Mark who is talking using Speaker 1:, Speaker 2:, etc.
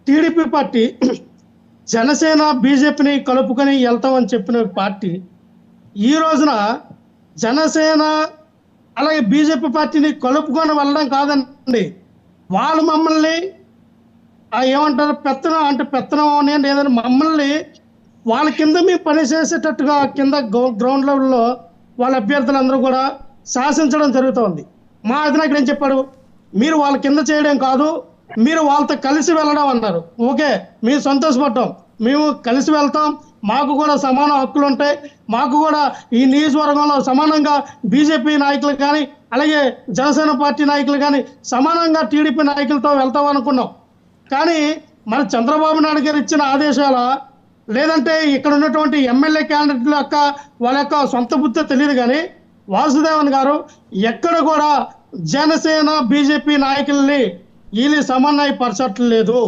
Speaker 1: TDP party Janasena బీజేపీని కలుపుకొని వెళ్తామని చెప్పిన పార్టీ ఈ రోజున జనసేన అలాగే బీజేపీ పార్టీని కలుపుకొని వెళ్ళడం కాదండి. వాళ్ళు మమ్మల్ని ఏమంటారు పెత్తనం అంటే పెత్తనం అనేది ఏదైనా మమ్మల్ని వాళ్ళ కింద మేము పనిచేసేటట్టుగా కింద గ్రౌండ్ లెవెల్లో వాళ్ళ అభ్యర్థులందరూ కూడా శాసించడం జరుగుతోంది. మా అధినాయకుడు ఏం చెప్పాడు, మీరు వాళ్ళ కింద చేయడం కాదు, మీరు వాళ్ళతో కలిసి వెళ్ళడం అన్నారు. ఓకే, మేము సంతోషపడ్డాం, మేము కలిసి వెళ్తాం, మాకు కూడా సమాన హక్కులు ఉంటాయి, మాకు కూడా ఈ నియోజకవర్గంలో సమానంగా బీజేపీ నాయకులు కానీ అలాగే జనసేన పార్టీ నాయకులు కానీ సమానంగా టీడీపీ నాయకులతో వెళ్తాం అనుకున్నాం. కానీ మన చంద్రబాబు నాయుడు గారు ఇచ్చిన ఆదేశాల లేదంటే ఇక్కడ ఉన్నటువంటి ఎమ్మెల్యే క్యాండిడేట్ల యొక్క వాళ్ళ యొక్క సొంత బుద్ధి తెలియదు, కానీ వాసుదేవన్ గారు ఎక్కడ కూడా జనసేన బీజేపీ నాయకుల్ని వీళ్ళు సమన్వయపరచట్లేదు.